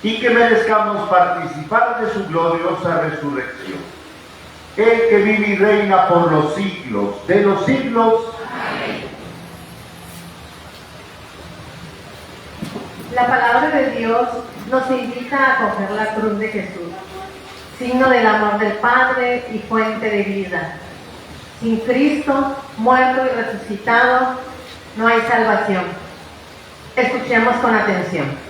y que merezcamos participar de su gloriosa resurrección. El que vive y reina por los siglos de los siglos. Amén. La palabra de Dios nos invita a acoger la cruz de Jesús, signo del amor del Padre y fuente de vida. Sin Cristo, muerto y resucitado, no hay salvación. Escuchemos con atención.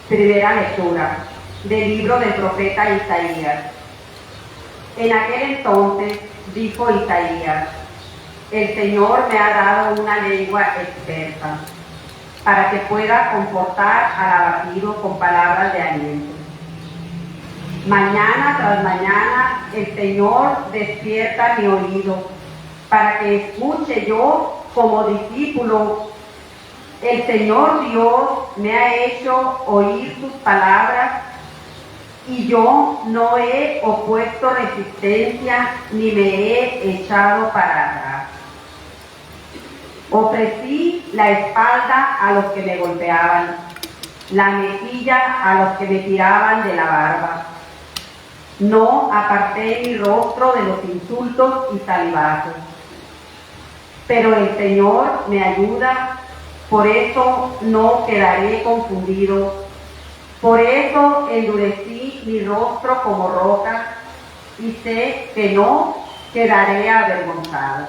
Primera lectura del libro del profeta Isaías. En aquel entonces dijo Isaías: el Señor me ha dado una lengua experta, para que pueda confortar al abatido con palabras de aliento. Mañana tras mañana el Señor despierta mi oído, para que escuche yo como discípulo. El Señor Dios me ha hecho oír sus palabras, y yo no he opuesto resistencia ni me he echado para atrás. Ofrecí la espalda a los que me golpeaban, la mejilla a los que me tiraban de la barba. No aparté mi rostro de los insultos y salivazos. Pero el Señor me ayuda. Por eso no quedaré confundido. Por eso endurecí mi rostro como roca y sé que no quedaré avergonzado.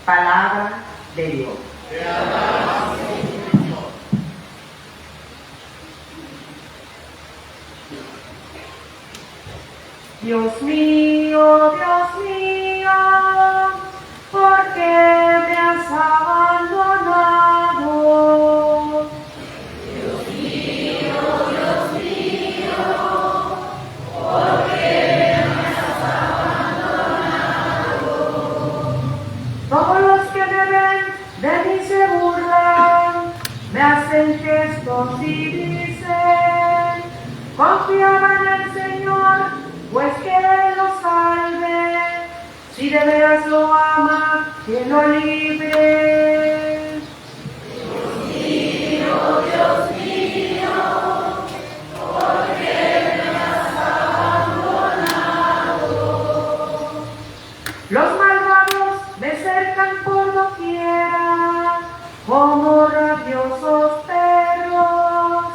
Palabra de Dios. Te alabamos, Señor. Dios mío, ¿por qué me has abandonado? Dios mío, ¿por qué me has abandonado? Todos los que me ven de mí se burlan, me hacen gestos y dicen: confiaba en el Señor, pues que Él lo salve. Si de veras lo ama, que lo libre. Dios mío, ¿por qué me has abandonado? Los malvados me cercan por doquiera, como rabiosos perros.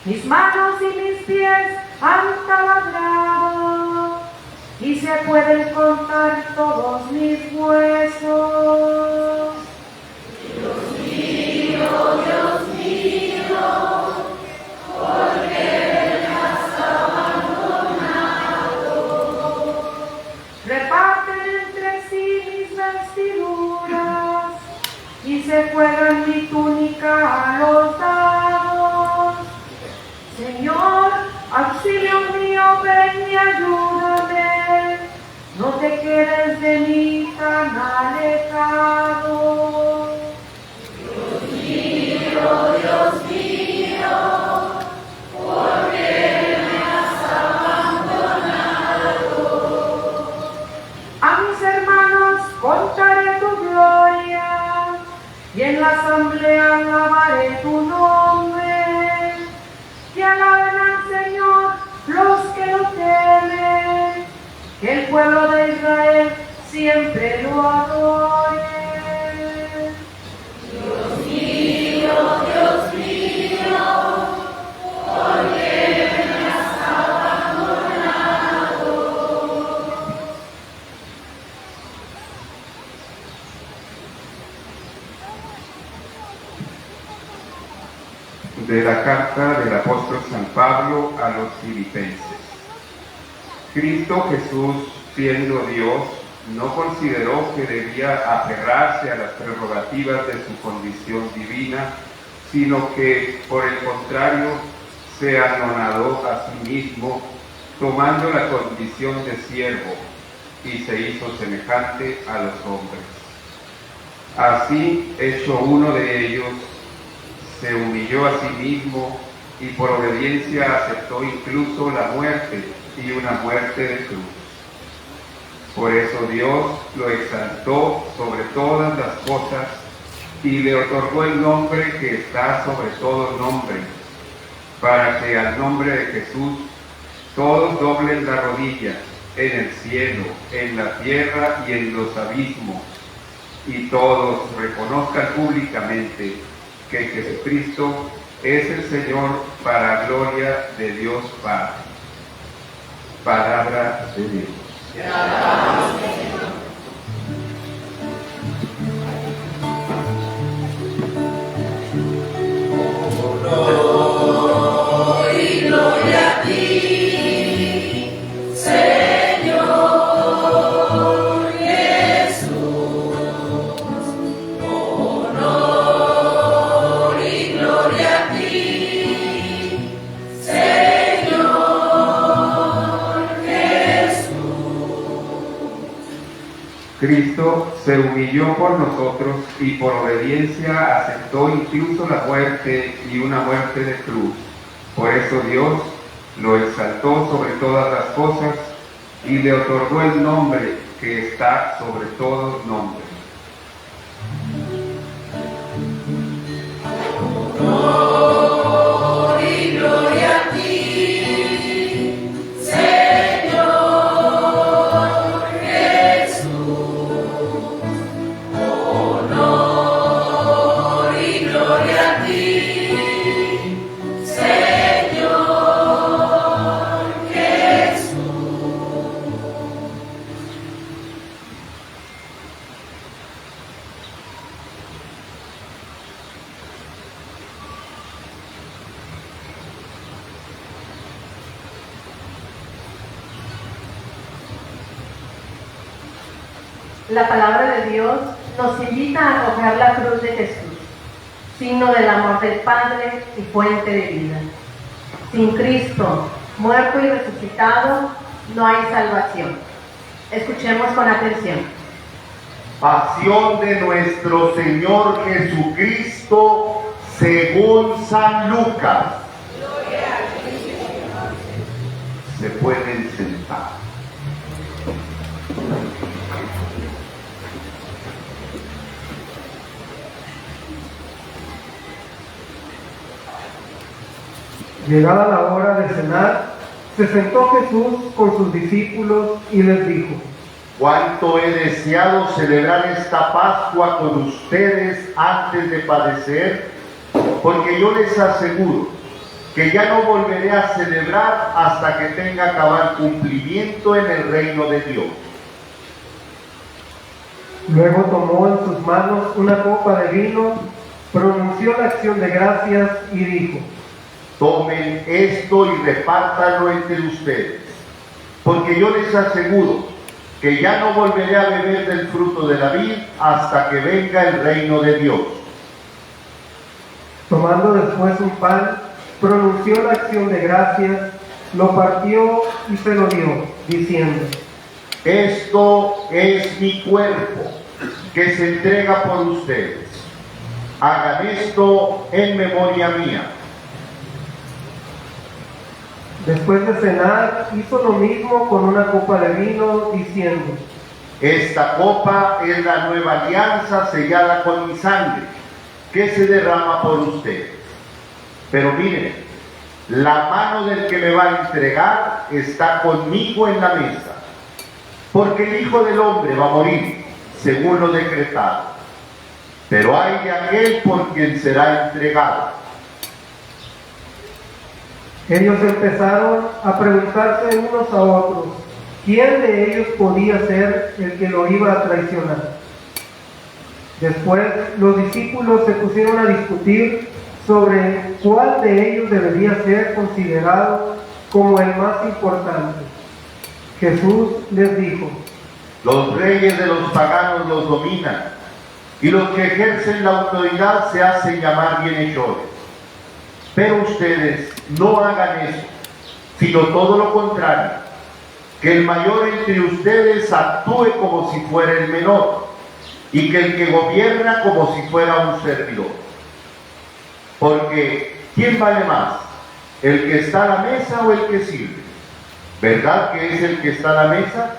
Mis manos y mis pies han taladrado, y se pueden contar todos mis huesos. Dios mío, ¿por qué me has abandonado? Reparten entre sí mis vestiduras y se juegan mi túnica a los dados. Señor, auxilio mío, ven y ayúdame. No te quedes de mí tan alejado. Dios mío, ¿por qué me has abandonado? A mis hermanos contaré tu gloria, y en la asamblea alabaré tu nombre. Que alaben al Señor los que lo temen, que el pueblo de Israel siempre lo adore. Dios mío, ¿por qué me has abandonado? De la carta del apóstol San Pablo a los filipenses. Cristo Jesús, siendo Dios, no consideró que debía aferrarse a las prerrogativas de su condición divina, sino que, por el contrario, se anonadó a sí mismo, tomando la condición de siervo, y se hizo semejante a los hombres. Así, hecho uno de ellos, se humilló a sí mismo y por obediencia aceptó incluso la muerte, y una muerte de cruz. Por eso Dios lo exaltó sobre todas las cosas y le otorgó el nombre que está sobre todo nombre, para que al nombre de Jesús todos doblen la rodilla en el cielo, en la tierra y en los abismos, y todos reconozcan públicamente que Jesucristo es el Señor, para gloria de Dios Padre. Palabra de Dios. Cristo se humilló por nosotros y por obediencia aceptó incluso la muerte, y una muerte de cruz. Por eso Dios lo exaltó sobre todas las cosas y le otorgó el nombre que está sobre todo nombre. La palabra de Dios nos invita a acoger la cruz de Jesús, signo del amor del Padre y fuente de vida. Sin Cristo, muerto y resucitado, no hay salvación. Escuchemos con atención. Pasión de nuestro Señor Jesucristo según San Lucas. Se pueden sentar. Llegada la hora de cenar, se sentó Jesús con sus discípulos y les dijo: Cuánto he deseado celebrar esta Pascua con ustedes antes de padecer, porque yo les aseguro que ya no volveré a celebrar hasta que tenga cabal cumplimiento en el reino de Dios. Luego tomó en sus manos una copa de vino, pronunció la acción de gracias y dijo: Tomen esto y repártanlo entre ustedes, porque yo les aseguro que ya no volveré a beber del fruto de la vid hasta que venga el reino de Dios. Tomando después un pan, pronunció la acción de gracias, lo partió y se lo dio, diciendo: Esto es mi cuerpo, que se entrega por ustedes. Hagan esto en memoria mía. Después de cenar, hizo lo mismo con una copa de vino, diciendo: Esta copa es la nueva alianza sellada con mi sangre, que se derrama por ustedes. Pero miren, la mano del que me va a entregar está conmigo en la mesa, porque el Hijo del Hombre va a morir, según lo decretado. Pero hay de aquel por quien será entregado. Ellos empezaron a preguntarse unos a otros quién de ellos podía ser el que lo iba a traicionar. Después los discípulos se pusieron a discutir sobre cuál de ellos debería ser considerado como el más importante. Jesús les dijo: Los reyes de los paganos los dominan, y los que ejercen la autoridad se hacen llamar bienhechores. Pero ustedes no hagan eso, sino todo lo contrario, que el mayor entre ustedes actúe como si fuera el menor, y que el que gobierna como si fuera un servidor. Porque, ¿quién vale más? ¿El que está a la mesa o el que sirve? ¿Verdad que es el que está a la mesa?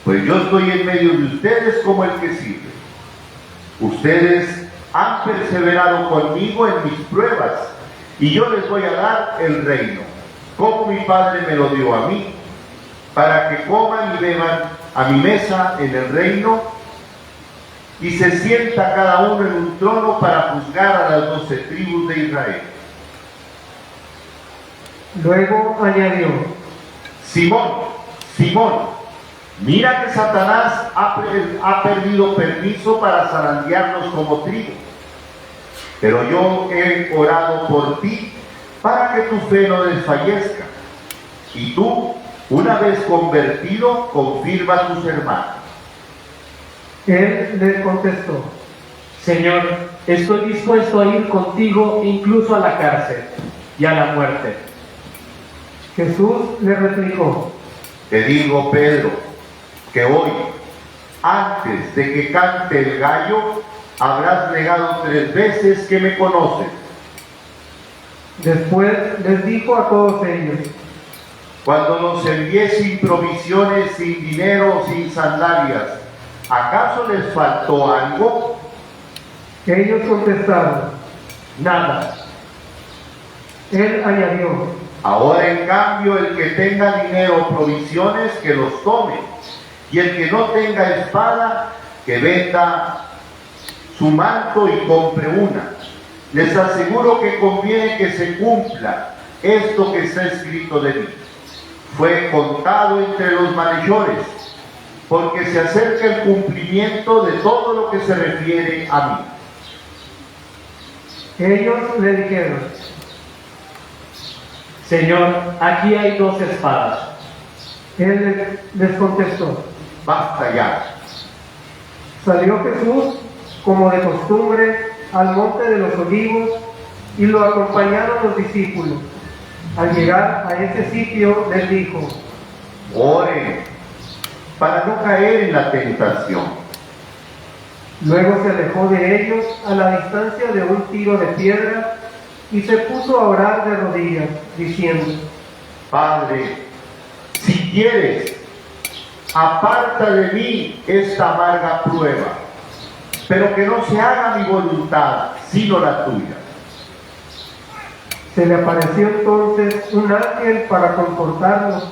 Pues yo estoy en medio de ustedes como el que sirve. Ustedes han perseverado conmigo en mis pruebas, y yo les voy a dar el reino, como mi Padre me lo dio a mí, para que coman y beban a mi mesa en el reino, y se sienta cada uno en un trono para juzgar a las 12 tribus de Israel. Luego añadió: Simón, Simón, mira que Satanás ha perdido permiso para zarandearnos como trigo. Pero yo he orado por ti para que tu fe no desfallezca. Y tú, una vez convertido, confirma a tus hermanos. Él le contestó: Señor, estoy dispuesto a ir contigo incluso a la cárcel y a la muerte. Jesús le replicó: Te digo, Pedro, que hoy, antes de que cante el gallo, habrás negado 3 veces que me conoces. Después les dijo a todos ellos: Cuando los envié sin provisiones, sin dinero, sin sandalias, ¿acaso les faltó algo? Ellos contestaron: Nada. Él añadió: Ahora en cambio el que tenga dinero o provisiones, que los tome, y el que no tenga espada, que venda su manto y compre una. Les aseguro que conviene que se cumpla esto que está escrito de mí. Fue contado entre los malhechores, porque se acerca el cumplimiento de todo lo que se refiere a mí. Ellos le dijeron: Señor, aquí hay 2 espadas. Él les contestó: Basta ya. Salió Jesús, como de costumbre, al monte de los olivos, y lo acompañaron los discípulos. Al llegar a ese sitio, les dijo: Oren, para no caer en la tentación. Luego se alejó de ellos a la distancia de un tiro de piedra, y se puso a orar de rodillas, diciendo: Padre, si quieres, aparta de mí esta amarga prueba, pero que no se haga mi voluntad, sino la tuya. Se le apareció entonces un ángel para confortarlo.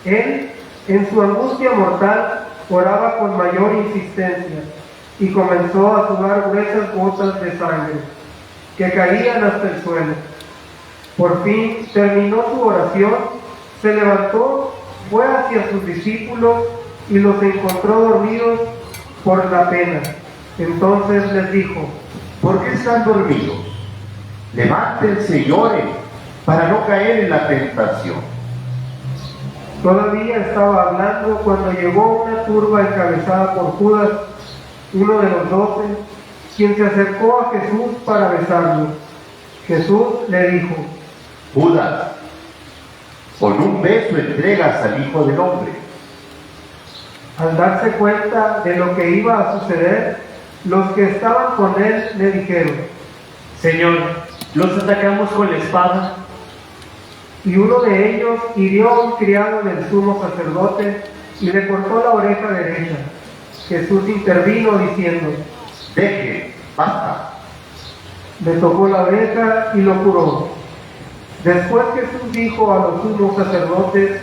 Él, en su angustia mortal, oraba con mayor insistencia, y comenzó a sudar gruesas gotas de sangre, que caían hasta el suelo. Por fin terminó su oración, se levantó, fue hacia sus discípulos y los encontró dormidos por la pena. Entonces les dijo: ¿Por qué están dormidos? Levántense y oren, para no caer en la tentación. Todavía estaba hablando cuando llegó una turba encabezada por Judas, uno de los 12, quien se acercó a Jesús para besarlo. Jesús le dijo: Judas, con un beso entregas al Hijo del Hombre. Al darse cuenta de lo que iba a suceder, los que estaban con él le dijeron: Señor, ¿los atacamos con la espada? Y uno de ellos hirió a un criado del sumo sacerdote y le cortó la oreja derecha. Jesús intervino diciendo: Deje, basta. Le tocó la oreja y lo curó. Después Jesús dijo a los sumos sacerdotes,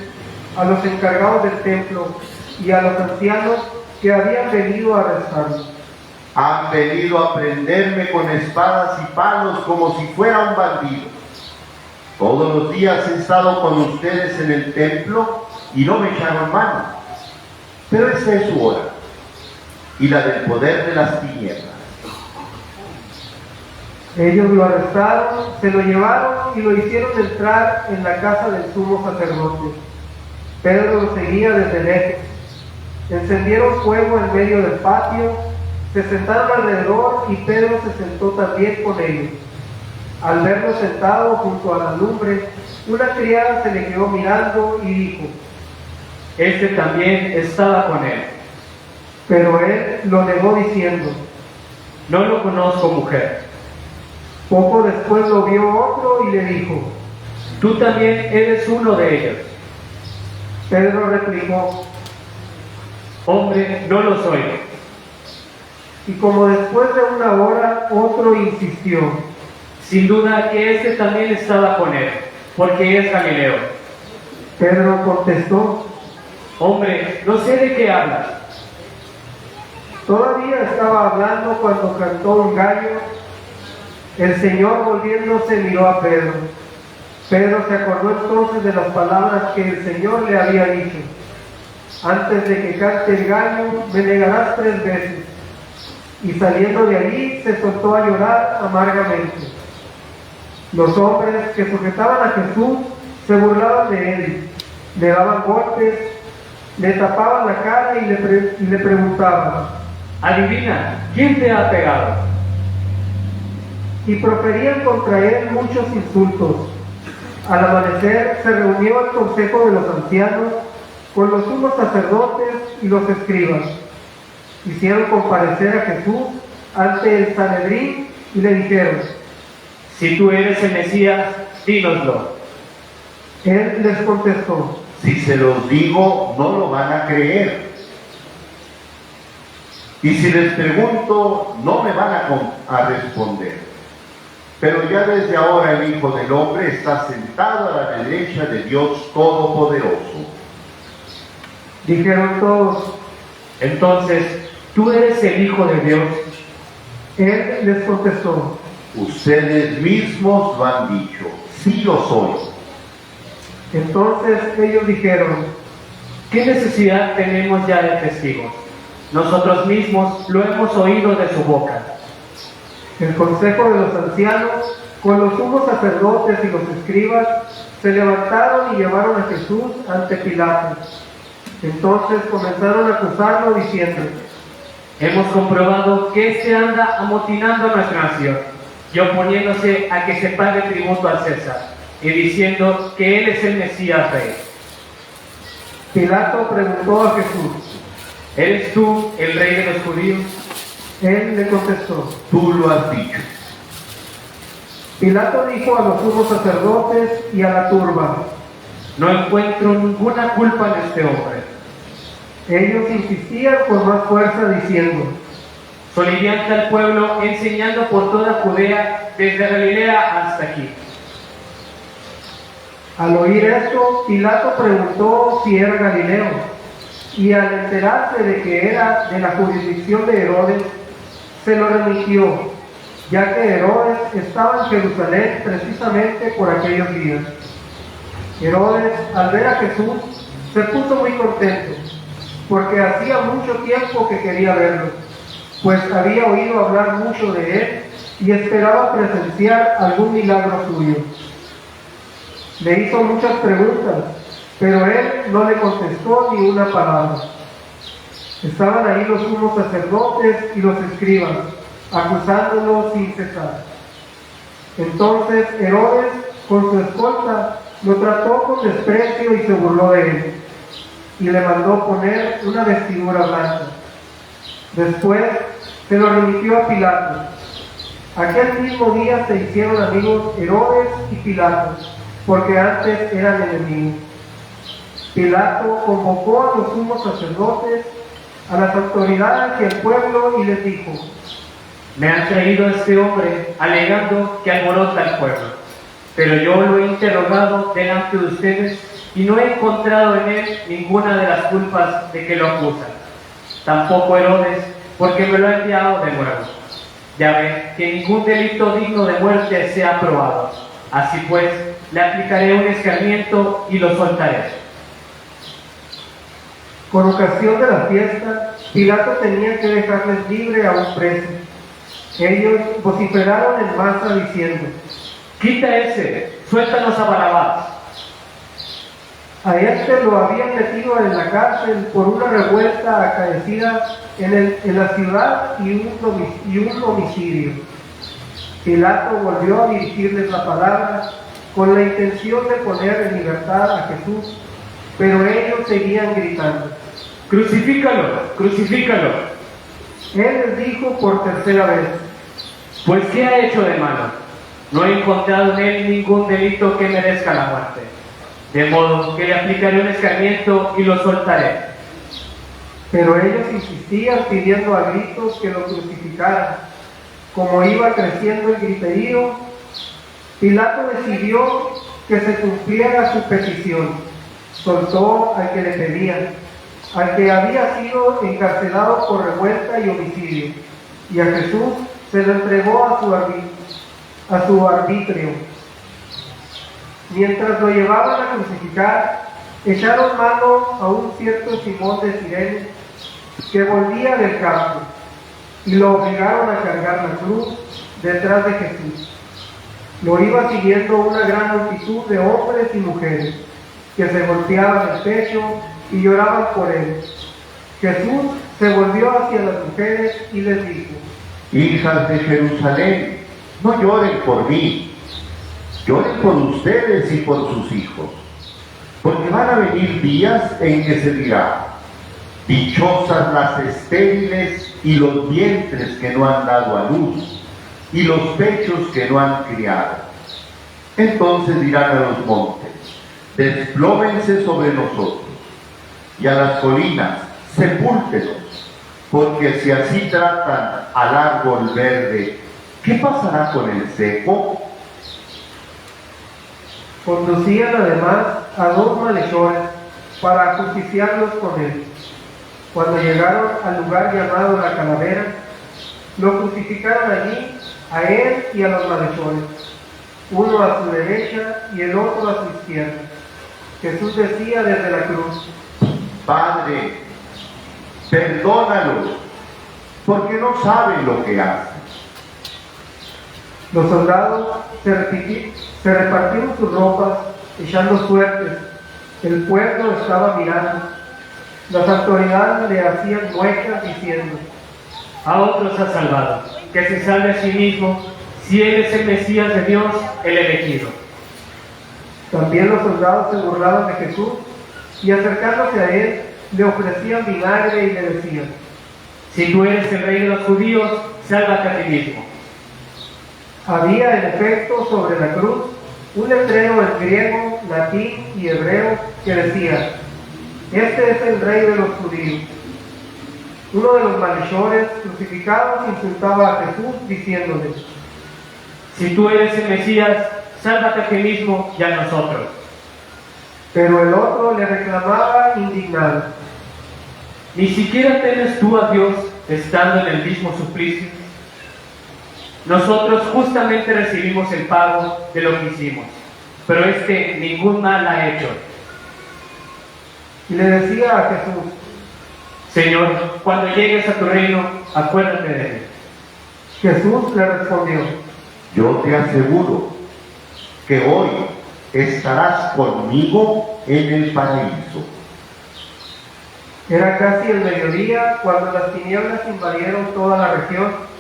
a los encargados del templo y a los ancianos que habían venido a arrestarlo: Han venido a prenderme con espadas y palos como si fuera un bandido. Todos los días he estado con ustedes en el templo y no me echaron mano. Pero esta es su hora y la del poder de las tinieblas. Ellos lo arrestaron, se lo llevaron y lo hicieron entrar en la casa del sumo sacerdote. Pedro lo seguía desde lejos. Encendieron fuego en medio del patio, se sentaron alrededor y Pedro se sentó también con ellos. Al verlo sentado junto a la lumbre, una criada se le quedó mirando y dijo: Este también estaba con él. pero él lo negó diciendo: No lo conozco, mujer. Poco después lo vio otro y le dijo: Tú también eres uno de ellos. Pedro replicó: Hombre, no lo soy. y como después de una hora otro insistió. Sin duda que este también estaba con él, porque es Galileo. Pedro contestó: Hombre, no sé de qué hablas. todavía estaba hablando cuando cantó un gallo. El Señor, volviéndose, miró a Pedro. Pedro se acordó entonces de las palabras que el Señor le había dicho: antes de que cante el gallo, me negarás 3 veces. Y saliendo de allí, se soltó a llorar amargamente. Los hombres que sujetaban a Jesús se burlaban de él, le daban golpes, le tapaban la cara y le preguntaban, Adivina, ¿quién te ha pegado? y proferían contra él muchos insultos. Al amanecer se reunió el consejo de los ancianos con los sumos sacerdotes y los escribas. Hicieron comparecer a Jesús ante el Sanedrín y le dijeron: Si tú eres el Mesías, dínoslo. Él les contestó: Si se los digo, no lo van a creer. Y si les pregunto, no me van a responder. Pero ya desde ahora el Hijo del Hombre está sentado a la derecha de Dios Todopoderoso. Dijeron todos. Entonces, ¿tú eres el Hijo de Dios? Él les contestó: Ustedes mismos lo han dicho, sí lo soy. Entonces ellos dijeron: ¿Qué necesidad tenemos ya de testigos? Nosotros mismos lo hemos oído de su boca. el consejo de los ancianos, con los sumos sacerdotes y los escribas, se levantaron y llevaron a Jesús ante Pilato. Entonces comenzaron a acusarlo diciendo: Hemos comprobado que éste anda amotinando a nuestra nación y oponiéndose a que se pague tributo al César y diciendo que él es el Mesías rey. Pilato preguntó a Jesús: ¿Eres tú el rey de los judíos? Él le contestó. Tú lo has dicho. Pilato dijo a los sumos sacerdotes y a la turba: No encuentro ninguna culpa en este hombre. Ellos insistían con más fuerza diciendo: Solivianta al pueblo enseñando por toda Judea, desde Galilea hasta aquí. Al oír esto, Pilato preguntó si era Galileo, y al enterarse de que era de la jurisdicción de Herodes, se lo remitió, ya que Herodes estaba en Jerusalén precisamente por aquellos días. Herodes, al ver a Jesús, se puso muy contento, porque hacía mucho tiempo que quería verlo, pues había oído hablar mucho de él y esperaba presenciar algún milagro suyo. Le hizo muchas preguntas, pero él no le contestó ni una palabra. Estaban ahí los sumos sacerdotes y los escribas, acusándolo sin cesar. Entonces Herodes, con su escolta, lo trató con desprecio y se burló de él, y le mandó poner una vestidura blanca. Después se lo remitió a Pilato. Aquel mismo día se hicieron amigos Herodes y Pilato, porque antes eran enemigos. Pilato convocó a los sumos sacerdotes, a las autoridades y al pueblo, y les dijo: Me han traído a este hombre alegando que alborota al pueblo, pero yo lo he interrogado delante de ustedes y no he encontrado en él ninguna de las culpas de que lo acusan. Tampoco Herodes, porque me lo ha enviado de nuevo. Ya ven que ningún delito digno de muerte se ha probado. Así pues, le aplicaré un escarmiento y lo soltaré. Con ocasión de la fiesta, Pilato tenía que dejarles libre a un preso. Ellos vociferaron en masa diciendo: Quita ese, suéltanos a Barrabás. A este lo habían metido en la cárcel por una revuelta acaecida en la ciudad y un homicidio. Pilato volvió a dirigirles la palabra con la intención de poner en libertad a Jesús, pero ellos seguían gritando. ¡Crucifícalo! ¡Crucifícalo! Él les dijo por tercera vez. Pues ¿qué ha hecho de malo? No he encontrado en él ningún delito que merezca la muerte. De modo que le aplicaré un escarmiento y lo soltaré. Pero ellos insistían pidiendo a gritos que lo crucificaran. Como iba creciendo el griterío, Pilato decidió que se cumpliera su petición. Soltó al que le pedían, al que había sido encarcelado por revuelta y homicidio, y a Jesús se lo entregó a su arbitrio. Mientras lo llevaban a crucificar, echaron mano a un cierto Simón de Cirene que volvía del campo y lo obligaron a cargar la cruz detrás de Jesús. Lo iba siguiendo una gran multitud de hombres y mujeres que se golpeaban el pecho y lloraban por él. Jesús se volvió hacia las mujeres y les dijo: Hijas de Jerusalén, no lloren por mí, lloren por ustedes y por sus hijos, porque van a venir días en que se dirá: dichosas las estériles y los vientres que no han dado a luz, y los pechos que no han criado. Entonces dirán a los montes: desplómense sobre nosotros, y a las colinas: sepúltenos, porque si así tratan al árbol verde, ¿qué pasará con el seco? Conducían además a dos malhechores para ajusticiarlos con él. Cuando llegaron al lugar llamado la Calavera, lo crucificaron allí, a él y a los malhechores, uno a su derecha y el otro a su izquierda. Jesús decía desde la cruz: Padre, perdónalos, porque no saben lo que hacen. Los soldados se repartieron sus ropas, echando suertes. El pueblo estaba mirando. Las autoridades le hacían muecas diciendo: A otros ha salvado, que se salve a sí mismo, si él es el Mesías de Dios, el elegido. También los soldados se burlaban de Jesús y acercándose a él le ofrecían vinagre y le decían: Si tú eres el rey de los judíos, sálvate a ti mismo. Había en efecto sobre la cruz un letrero en griego, latín y hebreo que decía: Este es el rey de los judíos. Uno de los malhechores crucificados insultaba a Jesús diciéndole: Si tú eres el Mesías, sálvate a ti mismo y a nosotros. Pero el otro le reclamaba indignado: ¿Ni siquiera temes tú a Dios estando en el mismo suplicio? Nosotros justamente recibimos el pago de lo que hicimos, pero este ningún mal ha hecho. Y le decía a Jesús: Señor, cuando llegues a tu reino, acuérdate de mí. Jesús le respondió: Yo te aseguro que hoy estarás conmigo en el paraíso. Era casi el mediodía cuando las tinieblas invadieron toda la región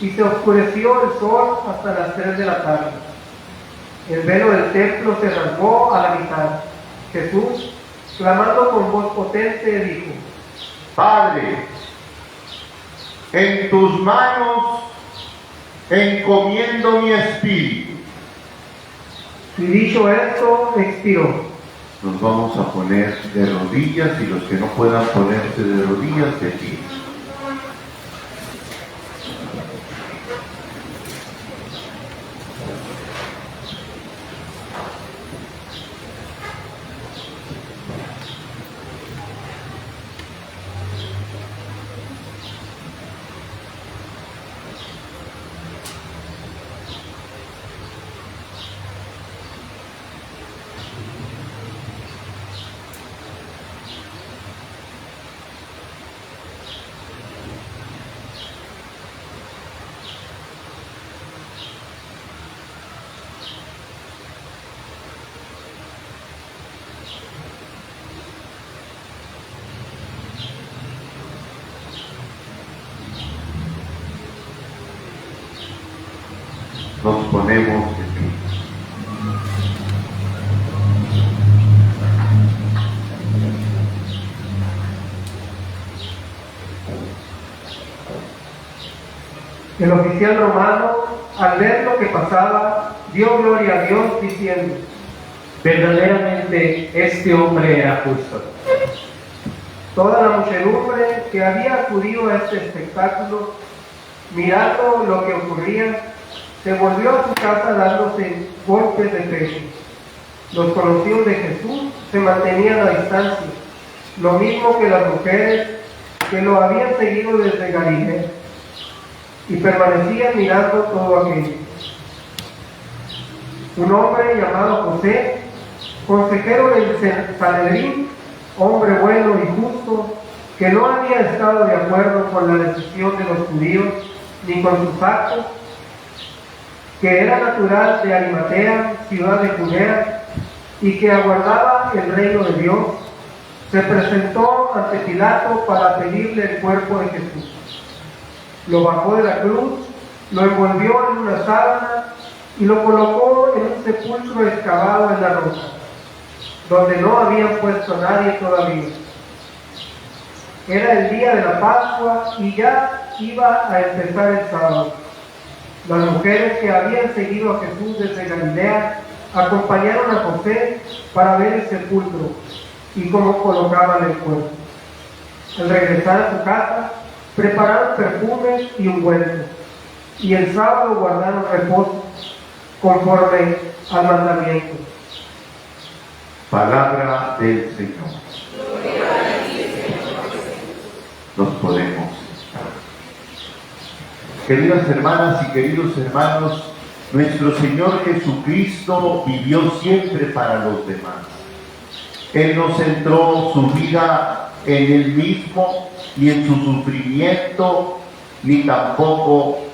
y se oscureció el sol hasta las 3 de la tarde. El velo del templo se rasgó a la mitad. Jesús, clamando con voz potente, dijo: Padre, en tus manos encomiendo mi espíritu. Y dicho esto, expiró. Nos vamos a poner de rodillas y los que no puedan ponerse de rodillas, de pie. Nos ponemos de pie. El oficial romano, al ver lo que pasaba, dio gloria a Dios diciendo: verdaderamente este hombre era justo. Toda la muchedumbre que había acudido a este espectáculo, mirando lo que ocurría, se volvió a su casa dándose golpes de pecho. Los conocidos de Jesús se mantenían a distancia, lo mismo que las mujeres que lo habían seguido desde Galilea, y permanecían mirando todo aquello. Un hombre llamado José, consejero del Sanedrín, hombre bueno y justo, que no había estado de acuerdo con la decisión de los judíos ni con sus actos, que era natural de Arimatea, ciudad de Judea, y que aguardaba el reino de Dios, se presentó ante Pilato para pedirle el cuerpo de Jesús. Lo bajó de la cruz, lo envolvió en una sábana y lo colocó en un sepulcro excavado en la roca, donde no habían puesto a nadie todavía. Era el día de la Pascua y ya iba a empezar el sábado. Las mujeres que habían seguido a Jesús desde Galilea acompañaron a José para ver el sepulcro y cómo colocaban el cuerpo. Al regresar a su casa, prepararon perfumes y ungüentos, y el sábado guardaron reposo conforme al mandamiento. Palabra del Señor. Nos podemos sentar. Queridas hermanas y queridos hermanos, nuestro Señor Jesucristo vivió siempre para los demás. Él no centró su vida en Él mismo, ni en su sufrimiento, ni tampoco